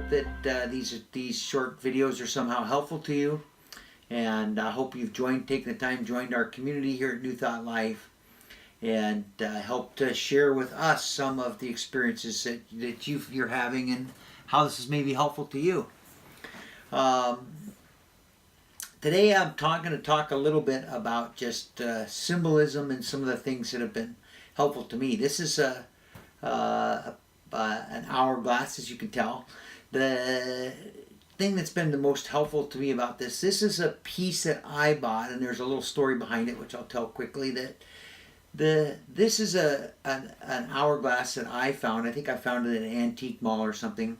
that these short videos are somehow helpful to you, and I hope you've taken the time, joined our community here at New Thought Life, and helped share with us some of the experiences that you're having and how this is maybe helpful to you. Today I'm going to talk a little bit about just symbolism and some of the things that have been helpful to me. This is an hourglass, as you can tell. The thing that's been the most helpful to me about this is a piece that I bought, and there's a little story behind it, which I'll tell quickly. This is an hourglass that I found. I think I found it at an antique mall or something,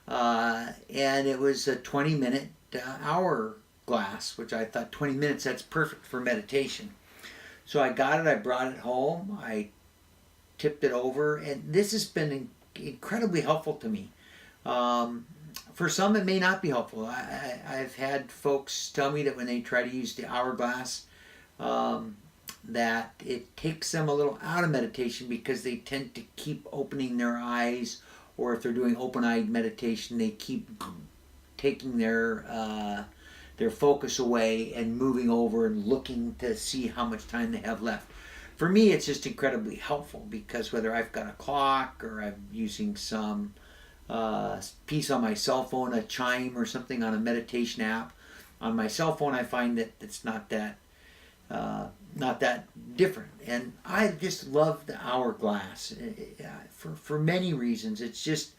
and it was a 20-minute hourglass, which I thought 20 minutes, that's perfect for meditation. So I got it, I brought it home, I tipped it over, and this has been incredibly helpful to me. For some, it may not be helpful. I've had folks tell me that when they try to use the hourglass, that it takes them a little out of meditation because they tend to keep opening their eyes, or if they're doing open-eyed meditation, they keep taking their focus away and moving over and looking to see how much time they have left. For me, it's just incredibly helpful because whether I've got a clock or I'm using some piece on my cell phone, a chime or something on a meditation app on my cell phone, I find that it's not that different. And I just love the hourglass for many reasons. It's just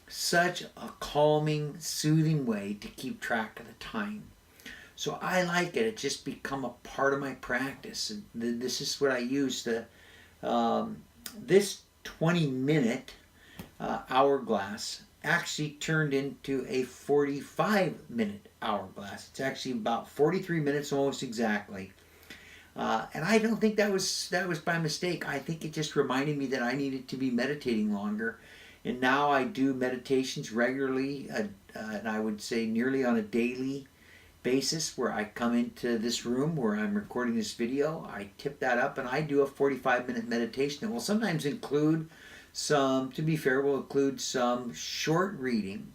such a calming, soothing way to keep track of the time. So I like it. It's just become a part of my practice. This is what I use. This 20-minute hourglass actually turned into a 45-minute hourglass. It's actually about 43 minutes almost exactly. And I don't think that was by mistake. I think it just reminded me that I needed to be meditating longer. And now I do meditations regularly, and I would say nearly on a daily basis, where I come into this room where I'm recording this video, I tip that up, and I do a 45-minute meditation. It will sometimes include some, to be fair, will include some short reading.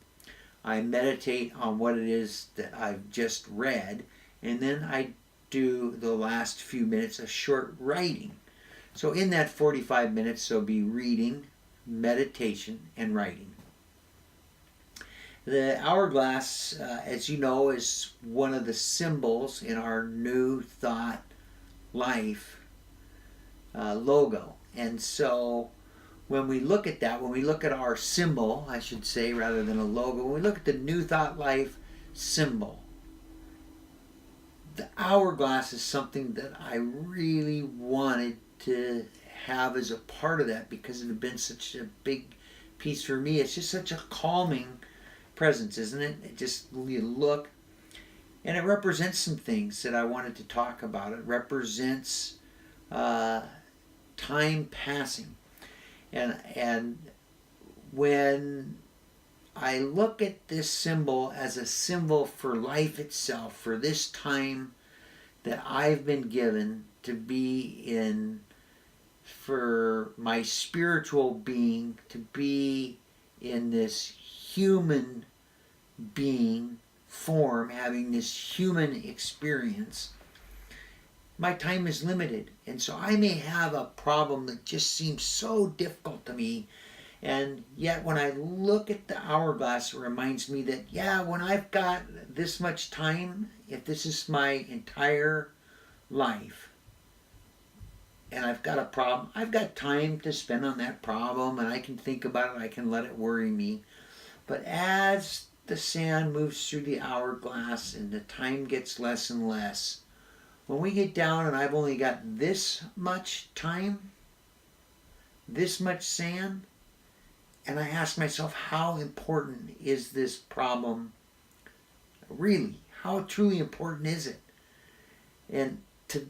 I meditate on what it is that I've just read, and then I do the last few minutes of short writing. So in that 45 minutes, there'll be reading, meditation, and writing. The hourglass, as you know, is one of the symbols in our New Thought Life logo. And so when we look at that, when we look at our symbol, I should say, rather than a logo, when we look at the New Thought Life symbol, the hourglass is something that I really wanted to have as a part of that because it had been such a big piece for me. It's just such a calming presence, isn't it? It just, you look, and it represents some things that I wanted to talk about. It represents time passing, and when I look at this symbol as a symbol for life itself, for this time that I've been given to be in, for my spiritual being to be in this human being form, having this human experience, my time is limited. And so I may have a problem that just seems so difficult to me. And yet when I look at the hourglass, it reminds me that, yeah, when I've got this much time, if this is my entire life, and I've got a problem, I've got time to spend on that problem, and I can think about it, I can let it worry me. But as the sand moves through the hourglass and the time gets less and less, when we get down and I've only got this much time, this much sand, and I ask myself, how important is this problem really? How truly important is it? And to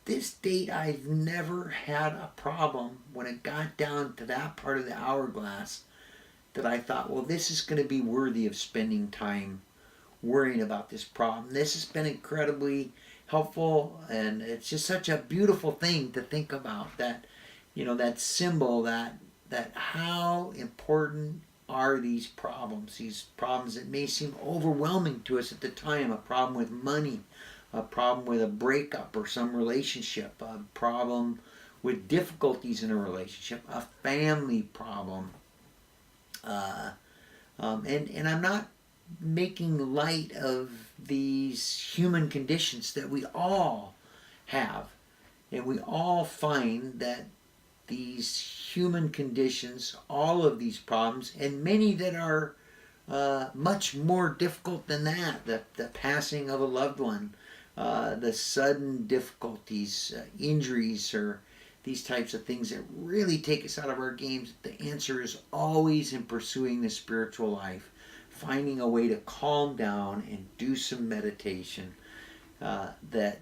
this date, I've never had a problem when it got down to that part of the hourglass that I thought, well, this is going to be worthy of spending time worrying about this problem. This has been incredibly helpful, and it's just such a beautiful thing to think about, that, you know, that symbol, that how important are these problems that may seem overwhelming to us at the time. A problem with money, a problem with a breakup or some relationship, a problem with difficulties in a relationship, a family problem. And I'm not making light of these human conditions that we all have. And we all find that these human conditions, all of these problems, and many that are much more difficult than that, the passing of a loved one, the sudden difficulties, injuries, or these types of things that really take us out of our games, the answer is always in pursuing the spiritual life, finding a way to calm down and do some meditation, that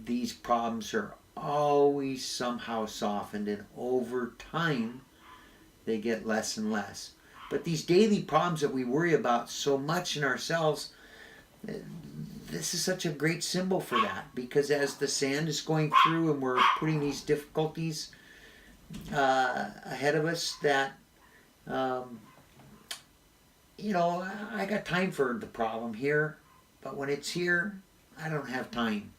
these problems are always somehow softened, and over time they get less and less. But these daily problems that we worry about so much in ourselves, this is such a great symbol for that, because as the sand is going through and we're putting these difficulties ahead of us, that I got time for the problem here, but when it's here, I don't have time.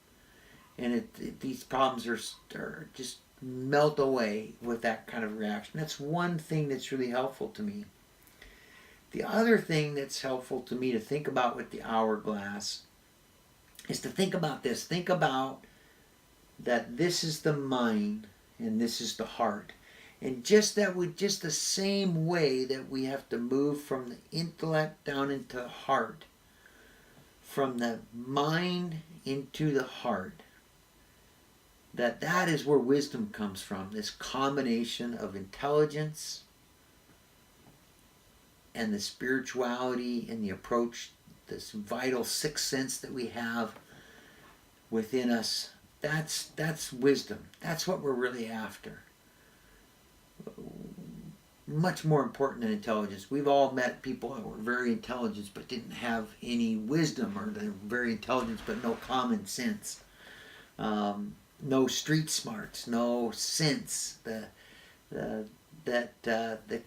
And these problems are just melt away with that kind of reaction. That's one thing that's really helpful to me. The other thing that's helpful to me to think about with the hourglass is to think about this. Think about that this is the mind and this is the heart. And just that with just the same way that we have to move from the intellect down into the heart, from the mind into the heart, that is where wisdom comes from. This combination of intelligence and the spirituality and the approach, this vital sixth sense that we have within us, that's wisdom. That's what we're really after. Much more important than intelligence. We've all met people that were very intelligent but didn't have any wisdom, or they're very intelligent but no common sense. No street smarts, no sense. The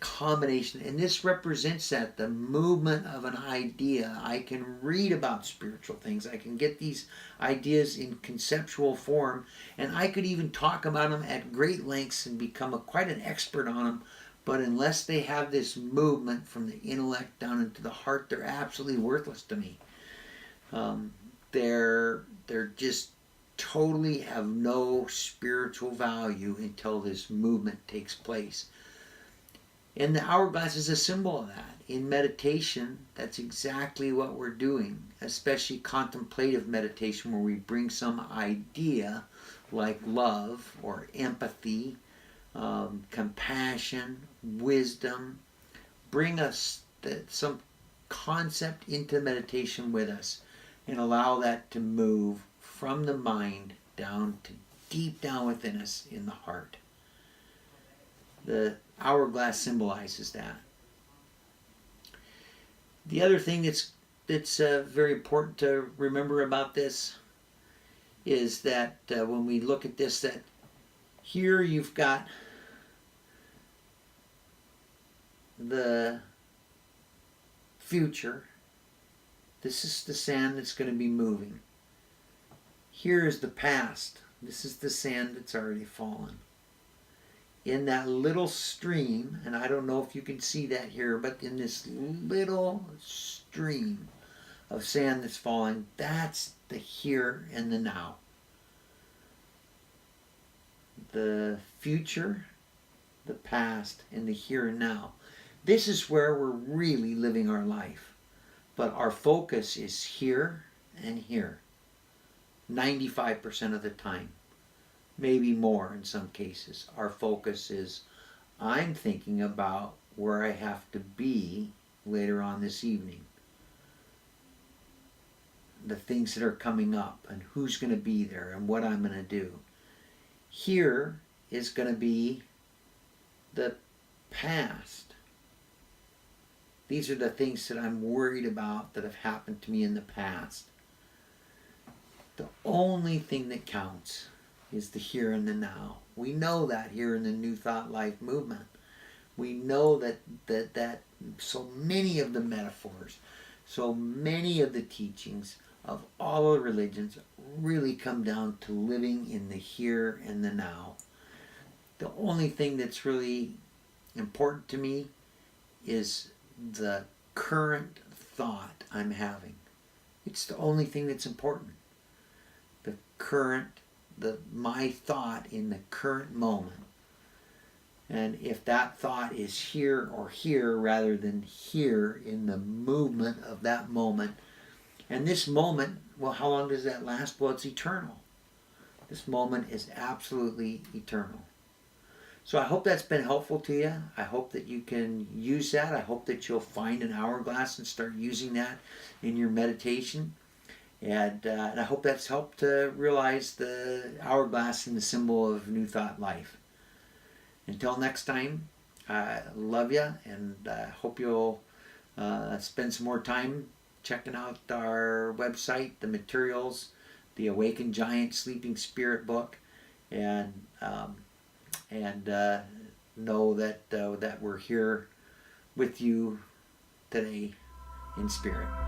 combination, and this represents that, the movement of an idea. I can read about spiritual things. I can get these ideas in conceptual form, and I could even talk about them at great lengths and become quite an expert on them. But unless they have this movement from the intellect down into the heart, they're absolutely worthless to me. They're just totally have no spiritual value until this movement takes place. And the hourglass is a symbol of that. In meditation, that's exactly what we're doing, especially contemplative meditation, where we bring some idea like love or empathy, compassion, wisdom, bring us some concept into meditation with us, and allow that to move from the mind down to deep down within us in the heart. The hourglass symbolizes that. The other thing that's very important to remember about this is that when we look at this, that here you've got the future. This is the sand that's going to be moving. Here is the past. This is the sand that's already fallen. In that little stream, and I don't know if you can see that here, but in this little stream of sand that's falling, that's the here and the now. The future, the past, and the here and now. This is where we're really living our life. But our focus is here and here. 95% of the time. Maybe more in some cases. Our focus is, I'm thinking about where I have to be later on this evening. The things that are coming up and who's going to be there and what I'm going to do. Here is going to be the past. These are the things that I'm worried about that have happened to me in the past. The only thing that counts is the here and the now. We know that here in the New Thought Life movement. We know that so many of the metaphors, so many of the teachings of all the religions really come down to living in the here and the now. The only thing that's really important to me is the current thought I'm having. It's the only thing that's important. My thought in the current moment. And if that thought is here or here rather than here in the movement of that moment, and this moment, well, how long does that last? Well, it's eternal. This moment is absolutely eternal. So I hope that's been helpful to you. I hope that you can use that. I hope that you'll find an hourglass and start using that in your meditation. And I hope that's helped to realize the hourglass and the symbol of New Thought Life. Until next time, I love you, and I hope you'll spend some more time checking out our website, the materials, the Awakened Giant Sleeping Spirit book, and know that we're here with you today in spirit.